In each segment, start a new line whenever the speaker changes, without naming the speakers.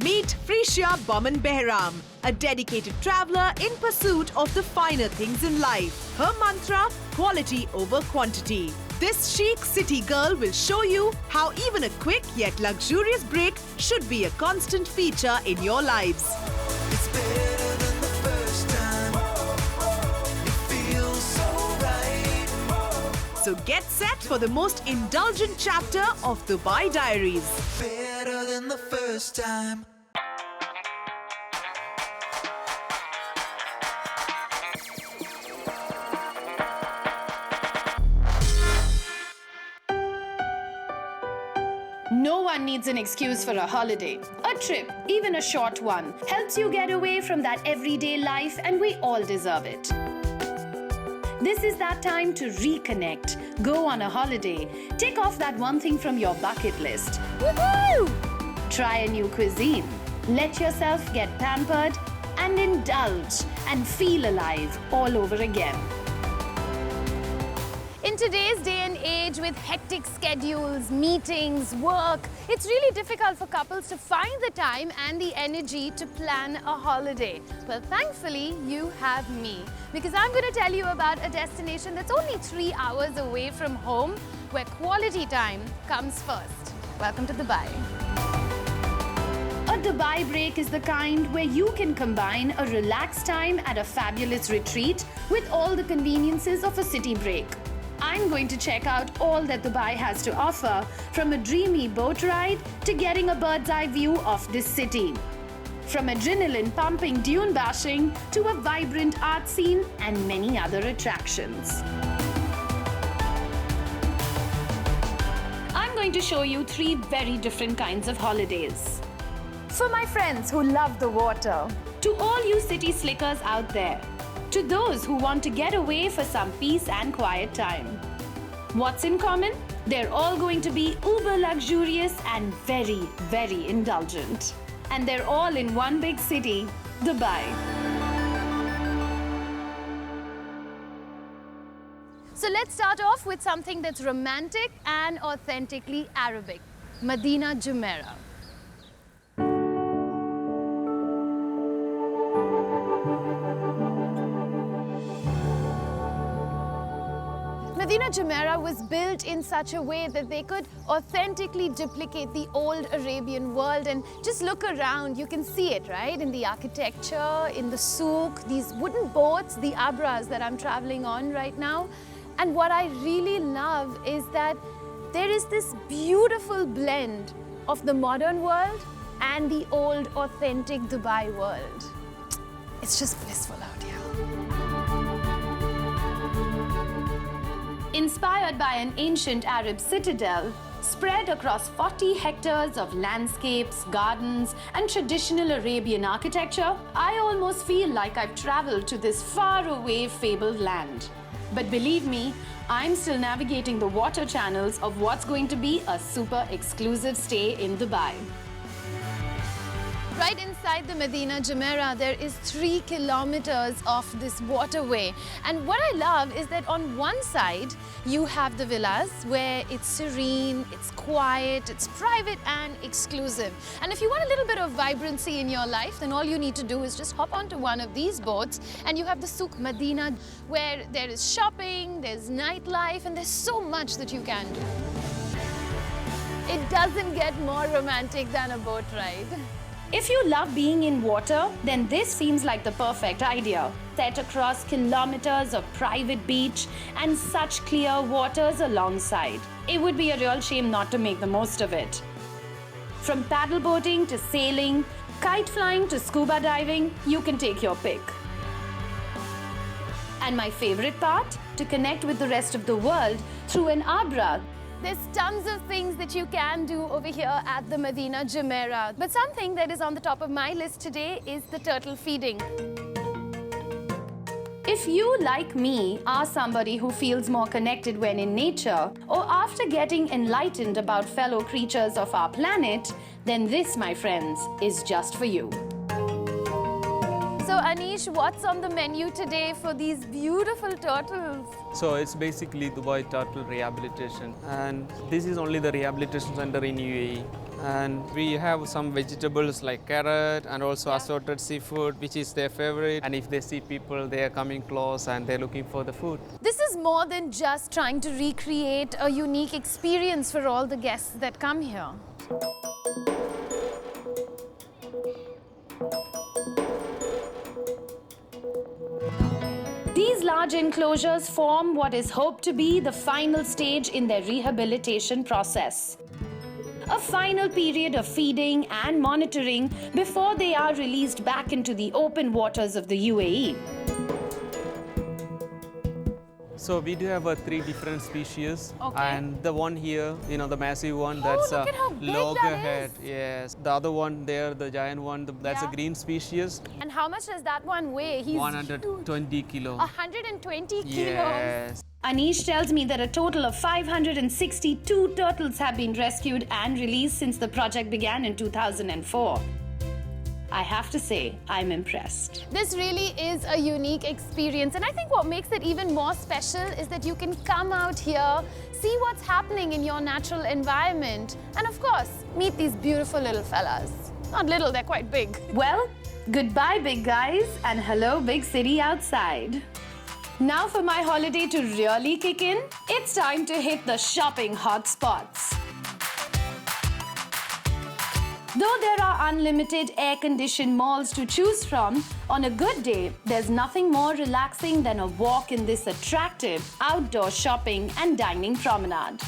Meet Freishia BomanBehram, a dedicated traveler in pursuit of the finer things in life. Her mantra, quality over quantity. This chic city girl will show you how even a quick yet luxurious break should be a constant feature in your lives.
It's better than the first time. It feels so right.
So get set for the most indulgent chapter of Dubai Diaries.
Better than the first time.
No one needs an excuse for a holiday. A trip, even a short one, helps you get away from that everyday life, and we all deserve it. This is that time to reconnect, go on a holiday, tick off that one thing from your bucket list. Woohoo! Try a new cuisine, let yourself get pampered, and indulge and feel alive all over again.
In today's day and age, with hectic schedules, meetings, work, it's really difficult for couples to find the time and the energy to plan a holiday. Well, thankfully, you have me, because I'm going to tell you about a destination that's only 3 hours away from home, where quality time comes first. Welcome to Dubai.
A Dubai break is the kind where you can combine a relaxed time at a fabulous retreat with all the conveniences of a city break. I'm going to check out all that Dubai has to offer, from a dreamy boat ride to getting a bird's eye view of this city. From adrenaline-pumping dune bashing to a vibrant art scene and many other attractions. I'm going to show you 3 very different kinds of holidays.
For my friends who love the water,
To all you city slickers out there, to those who want to get away for some peace and quiet time. What's in common? They're all going to be uber luxurious and very, very indulgent. And they're all in one big city, Dubai.
so let's start off with something that's romantic and authentically Arabic. Madinat Jumeirah. Madinat Jumeirah was built in such a way that they could authentically duplicate the old Arabian world. And just look around, you can see it, right? In the architecture, in the souk, these wooden boats, the abras that I'm traveling on right now. And what I really love is that there is this beautiful blend of the modern world and the old authentic Dubai world. It's just blissful out here.
Inspired by an ancient Arab citadel, spread across 40 hectares of landscapes, gardens, and traditional Arabian architecture, I almost feel like I've traveled to this faraway fabled land. But believe me, I'm still navigating the water channels of what's going to be a super exclusive stay in Dubai.
Right inside the Madinat Jumeirah, there is 3 kilometers of this waterway. And what I love is that on one side, you have the villas where it's serene, it's quiet, it's private and exclusive. And if you want a little bit of vibrancy in your life, then all you need to do is just hop onto one of these boats and you have the Souk Madinah, where there is shopping, there's nightlife, and there's so much that you can do. It doesn't get more romantic than a boat ride.
If you love being in water, then this seems like the perfect idea. Set across kilometers of private beach and such clear waters alongside. It would be a real shame not to make the most of it. From paddle boating to sailing, kite flying to scuba diving, you can take your pick. And my favorite part, to connect with the rest of the world through an abra.
There's tons of things that you can do over here at the Madinat Jumeirah. But something that is on the top of my list today is the turtle feeding.
If you, like me, are somebody who feels more connected when in nature, or after getting enlightened about fellow creatures of our planet, then this, my friends, is just for you.
So Anish, what's on the menu today for these beautiful turtles?
So it's basically Dubai Turtle Rehabilitation, and this is only the rehabilitation center in UAE. And we have some vegetables like carrot and also assorted seafood, which is their favorite. And if they see people, they are coming close and they're looking for the food.
This is more than just trying to recreate a unique experience for all the guests that come here. These large enclosures form what is hoped to be the final stage in their rehabilitation process. A final period of feeding and monitoring before they are released back into the open waters of the UAE.
So we do have 3 different species,
Okay.
and the one here, the massive one, that's
look at how big that
loggerhead.
is.
Yes, the other one there, the giant one, that's
Yeah.
a green species,
And how much does that one weigh? He's
120 kilo.
120 kilos.
Yes.
Anish tells me that a total of 562 turtles have been rescued and released since the project began in 2004. I have to say, I'm impressed.
This really is a unique experience, and I think what makes it even more special is that you can come out here, see what's happening in your natural environment, and of course, meet these beautiful little fellas. Not little, they're quite big.
Well, goodbye, big guys, and hello, big city outside. Now for my holiday to really kick in, it's time to hit the shopping hotspots. Though there are unlimited air-conditioned malls to choose from, on a good day, there's nothing more relaxing than a walk in this attractive outdoor shopping and dining promenade.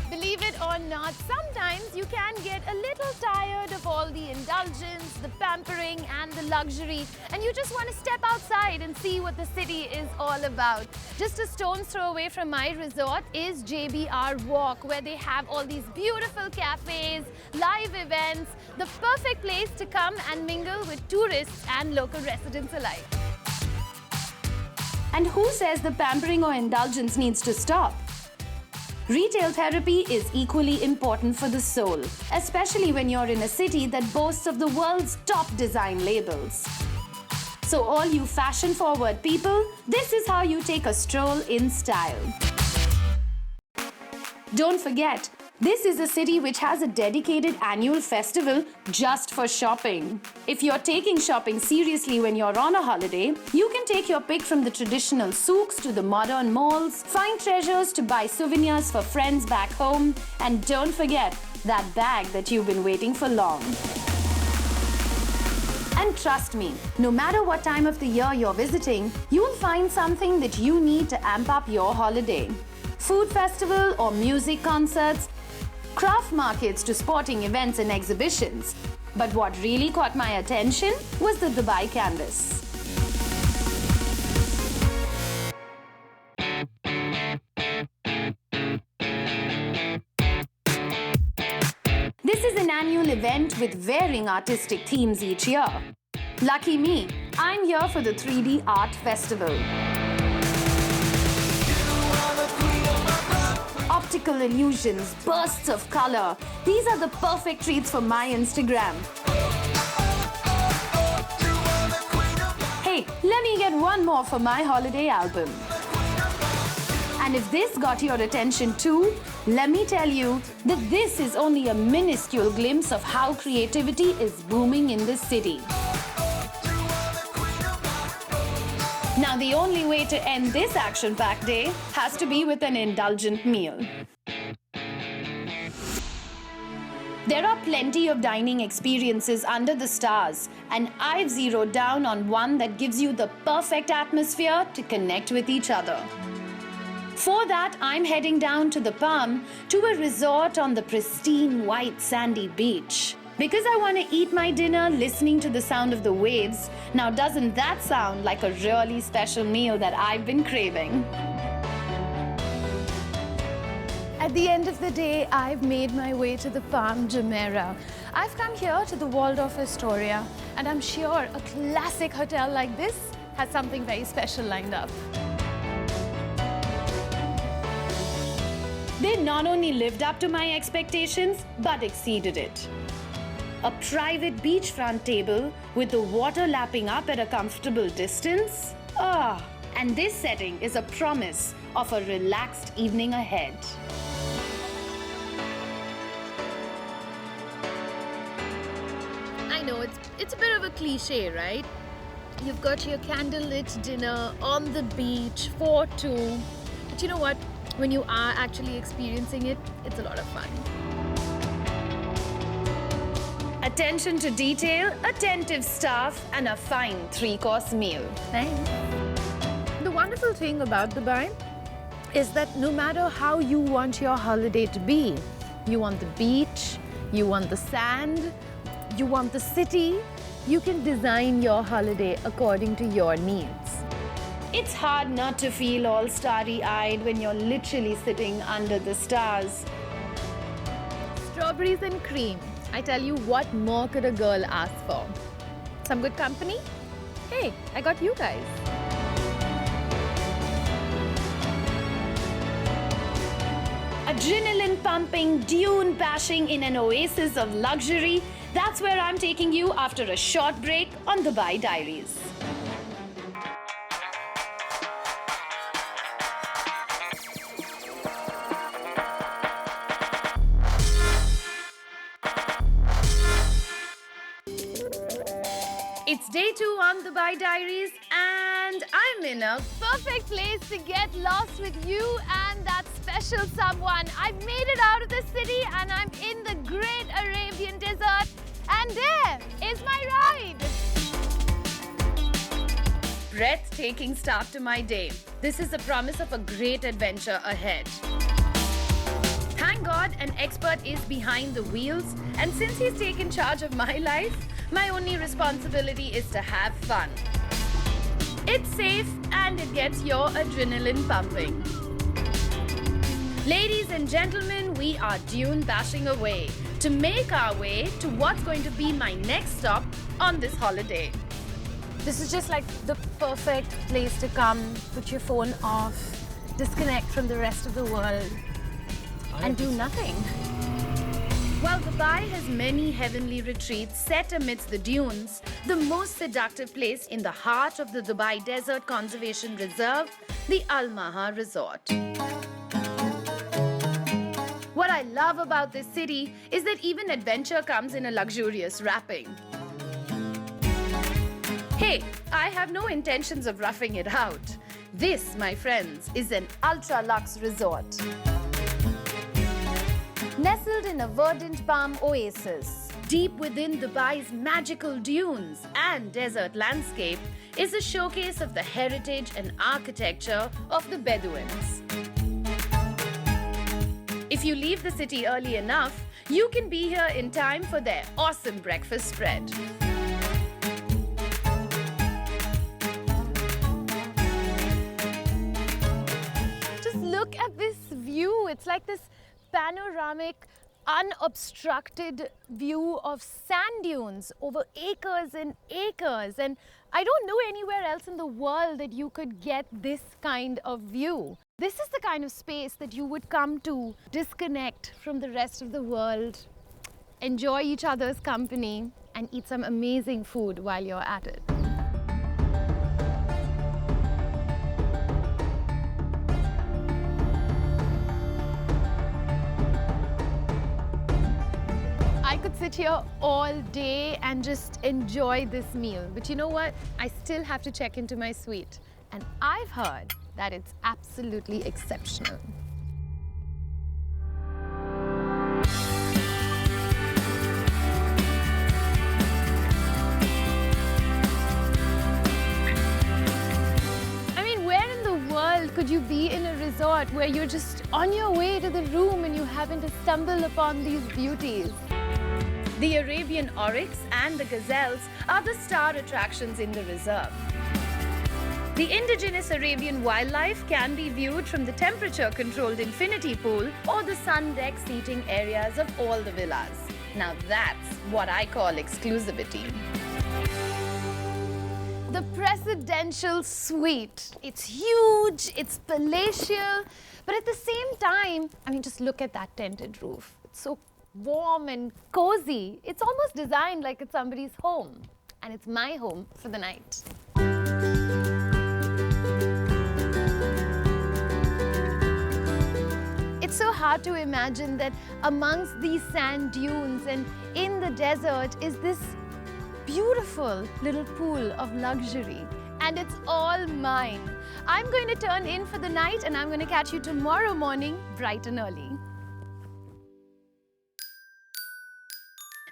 Believe it or not, sometimes you can get a little tired of all the indulgence, the pampering and the luxury, and you just want to step outside and see what the city is all about. Just a stone's throw away from my resort is JBR Walk, where they have all these beautiful cafes, live events, the perfect place to come and mingle with tourists and local residents alike.
And who says the pampering or indulgence needs to stop? Retail therapy is equally important for the soul, especially when you're in a city that boasts of the world's top design labels. So all you fashion-forward people, this is how you take a stroll in style. Don't forget, this is a city which has a dedicated annual festival just for shopping. If you're taking shopping seriously when you're on a holiday, you can take your pick from the traditional souks to the modern malls, find treasures to buy souvenirs for friends back home, and don't forget that bag that you've been waiting for long. And trust me, no matter what time of the year you're visiting, you'll find something that you need to amp up your holiday. Food festival or music concerts, craft markets to sporting events and exhibitions. But what really caught my attention was the Dubai canvas. This is an annual event with varying artistic themes each year. Lucky me, I'm here for the 3D Art Festival. Optical illusions, bursts of color. These are the perfect treats for my Instagram. Hey, let me get one more for my holiday album. And if this got your attention too, let me tell you that this is only a minuscule glimpse of how creativity is booming in this city. Now, the only way to end this action-packed day has to be with an indulgent meal. There are plenty of dining experiences under the stars, and I've zeroed down on one that gives you the perfect atmosphere to connect with each other. For that, I'm heading down to the Palm to a resort on the pristine white sandy beach. Because I want to eat my dinner listening to the sound of the waves. Now, doesn't that sound like a really special meal that I've been craving?
At the end of the day, I've made my way to the Palm Jumeirah. I've come here to the Waldorf Astoria, and I'm sure a classic hotel like this has something very special lined up.
They not only lived up to my expectations, but exceeded it. a private beachfront table with the water lapping up at a comfortable distance. Ah, and this setting is a promise of a relaxed evening ahead.
I know it's a bit of a cliche, right? You've got your candlelit dinner on the beach for two. But you know what? When you are actually experiencing it, it's a lot of fun.
Attention to detail, attentive staff, and a fine 3-course meal.
Thanks. The wonderful thing about Dubai is that no matter how you want your holiday to be, you want the beach, you want the sand, you want the city, you can design your holiday according to your needs.
It's hard not to feel all starry-eyed when you're literally sitting under the stars.
Strawberries and cream. I tell you, what more could a girl ask for? Some good company? Hey, I got you guys.
Adrenaline pumping, dune bashing in an oasis of luxury. That's where I'm taking you after a short break on Dubai Diaries. It's day 2 on Dubai Diaries, and I'm in a
Perfect place to get lost with you and that special someone. I've made it out of the city and I'm in the great Arabian desert. And there is my ride.
breathtaking start to my day. This is the promise of a great adventure ahead. Thank God an expert is behind the wheels, and since he's taken charge of my life, my only responsibility is to have fun. It's safe and it gets your adrenaline pumping. Ladies and gentlemen, we are dune bashing away to make our way to what's going to be my next stop on this holiday.
This is just like the perfect place to come, put your phone off, disconnect from the rest of the world, and do nothing.
While Dubai has many heavenly retreats set amidst the dunes, the most seductive place in the heart of the Dubai Desert Conservation Reserve, the Al Maha Resort. What I love about this city is that even adventure comes in a luxurious wrapping. Hey, I have no intentions of roughing it out. This, my friends, is an ultra-luxe resort. Nestled in a verdant palm oasis, deep within Dubai's magical dunes and desert landscape, is a showcase of the heritage and architecture of the Bedouins. If you leave the city early enough, you can be here in time for their awesome breakfast spread.
Just look at this view. It's like this panoramic, unobstructed view of sand dunes over acres and acres. And I don't know anywhere else in the world that you could get this kind of view. This is the kind of space that you would come to disconnect from the rest of the world, enjoy each other's company, and eat some amazing food while you're at it. I could sit here all day and just enjoy this meal. But you know what? I still have to check into my suite. And I've heard that it's absolutely exceptional. I mean, where in the world could you be in a resort where you're just on your way to the room and you happen to stumble upon these beauties?
The Arabian oryx and the gazelles are the star attractions in the reserve. The indigenous Arabian wildlife can be viewed from the temperature-controlled infinity pool or the sun-deck seating areas of all the villas. Now that's what I call exclusivity.
The presidential suite. It's huge, it's palatial, but at the same time, I mean, just look at that tented roof. It's so warm and cozy. It's almost designed like it's somebody's home. And it's my home for the night. It's so hard to imagine that amongst these sand dunes and in the desert is this beautiful little pool of luxury. And it's all mine. I'm going to turn in for the night and I'm going to catch you tomorrow morning bright and early.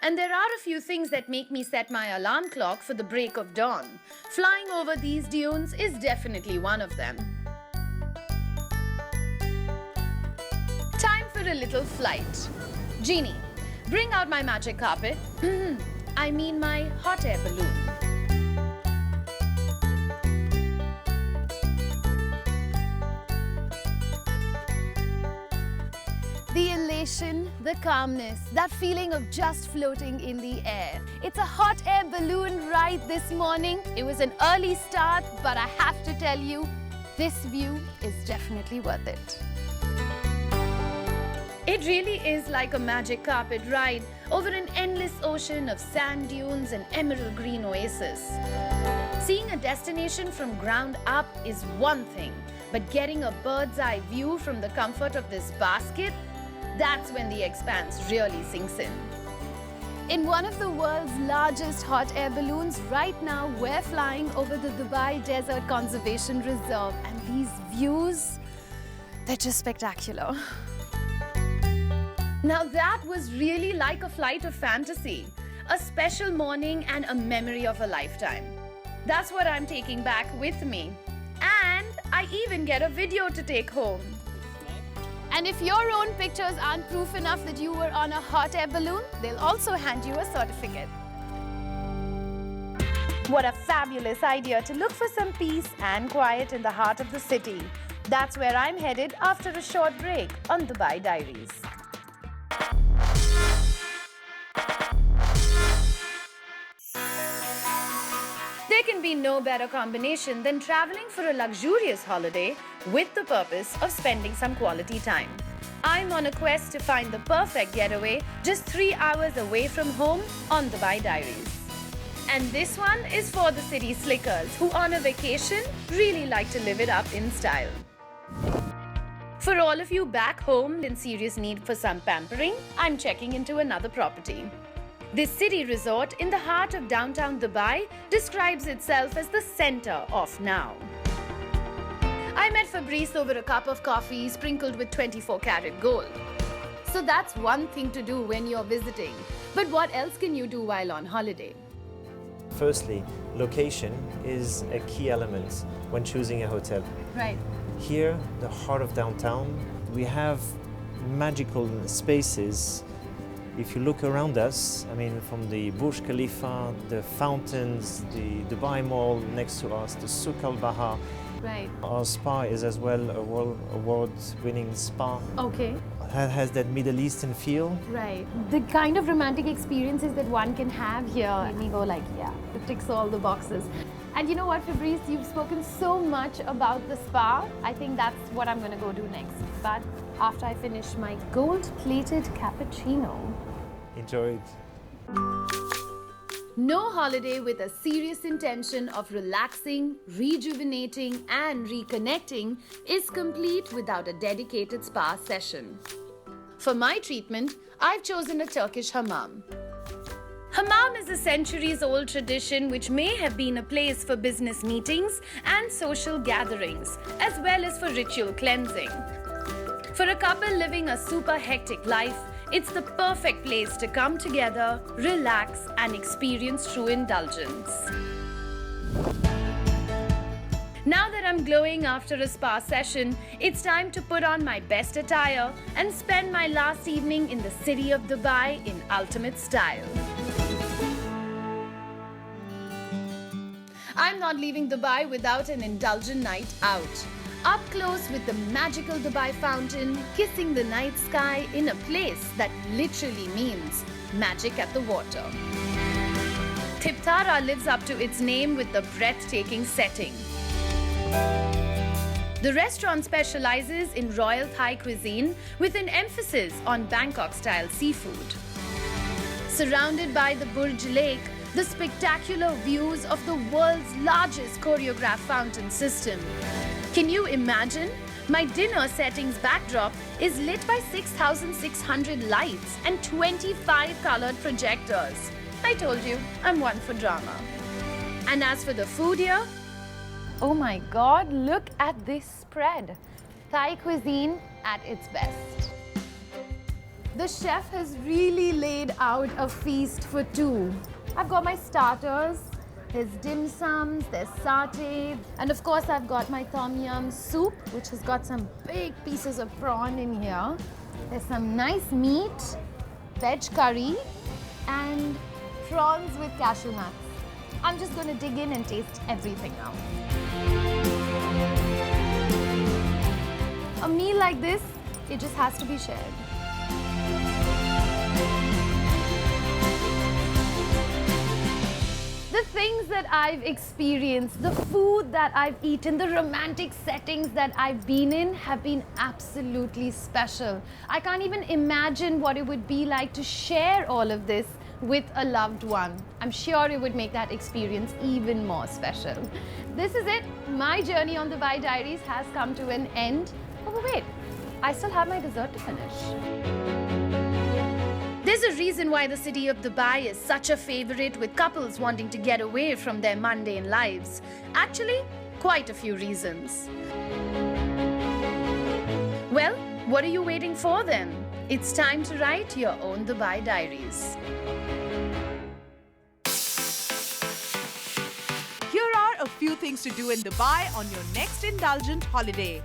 And there are a few things that make me set my alarm clock for the break of dawn. Flying over these dunes is definitely one of them. Time for a little flight. Genie, bring out my magic carpet. I mean my hot air balloon. The elation, the calmness, that feeling of just floating in the air. It's a hot air balloon ride this morning. It was an early start, but I have to tell you, this view is definitely worth it. It really is like a magic carpet ride over an endless ocean of sand dunes and emerald green oasis. Seeing a destination from ground up is one thing, but getting a bird's eye view from the comfort of this basket, that's when the expanse really sinks in. In one of the world's largest hot air balloons, right now we're flying over the Dubai Desert Conservation Reserve, and these views, they're just spectacular. Now that was really like a flight of fantasy, a special morning and a memory of a lifetime. That's what I'm taking back with me. And I even get a video to take home. And if your own pictures aren't proof enough that you were on a hot air balloon, they'll also hand you a certificate. What a fabulous idea to look for some peace and quiet in the heart of the city. That's where I'm headed after a short break on Dubai Diaries. There can be no better combination than traveling for a luxurious holiday with the purpose of spending some quality time. I'm on a quest to find the perfect getaway just 3 hours away from home on Dubai Diaries. And this one is for the city slickers who on a vacation really like to live it up in style. For all of you back home in serious need for some pampering, I'm checking into another property. This city resort in the heart of downtown Dubai describes itself as the center of now. I met Fabrice over a cup of coffee sprinkled with 24-karat gold. So that's one thing to do when you're visiting. But what else can you do while on holiday?
Firstly, location is a key element when choosing a hotel.
Right.
Here, the heart of downtown, we have magical spaces. If you look around us, I mean, from the Burj Khalifa, the fountains, the Dubai Mall next to us, the Souk al-Baha.
Right.
Our spa is as well a world award-winning spa.
Okay.
Has that Middle Eastern feel.
Right. The kind of romantic experiences that one can have here, and we go like, yeah, it ticks all the boxes. And you know what, Fabrice, you've spoken so much about the spa. I think that's what I'm going to go do next. But after I finish my gold-plated cappuccino.
Enjoy it.
No holiday with a serious intention of relaxing, rejuvenating and reconnecting is complete without a dedicated spa session. For my treatment, I've chosen a Turkish hammam. Hammam is a centuries-old tradition which may have been a place for business meetings and social gatherings, as well as for ritual cleansing. For a couple living a super hectic life, it's the perfect place to come together, relax, and experience true indulgence. Now that I'm glowing after a spa session, it's time to put on my best attire and spend my last evening in the city of Dubai in ultimate style. I'm not leaving Dubai without an indulgent night out. Up close with the magical Dubai fountain, kissing the night sky in a place that literally means magic at the water. Tiptara lives up to its name with the breathtaking setting.
The restaurant specializes in royal Thai cuisine with an emphasis on Bangkok-style seafood. Surrounded by the Burj Lake, the spectacular views of the world's largest choreographed fountain system. Can you imagine? My dinner settings backdrop is lit by 6,600 lights and 25 colored projectors. I told you, I'm one for drama. And as for the food here,
Oh my God, look at this spread. Thai cuisine at its best. The chef has really laid out a feast for two. I've got my starters, there's dim sums, there's satay, and of course I've got my tom yum soup, which has got some big pieces of prawn in here. There's some nice meat, veg curry, and prawns with cashew nuts. I'm just going to dig in and taste everything now. A meal like this, it just has to be shared. The things that I've experienced, the food that I've eaten, the romantic settings that I've been in have been absolutely special. I can't even imagine what it would be like to share all of this with a loved one. I'm sure it would make that experience even more special. This is it. My journey on Dubai Diaries has come to an end. Oh wait, I still have my dessert to finish.
there's a reason why the city of Dubai is such a favorite with couples wanting to get away from their mundane lives. Actually, quite a few reasons. Well, what are you waiting for then? It's time to write your own Dubai Diaries.
Here are a few things to do in Dubai on your next indulgent holiday.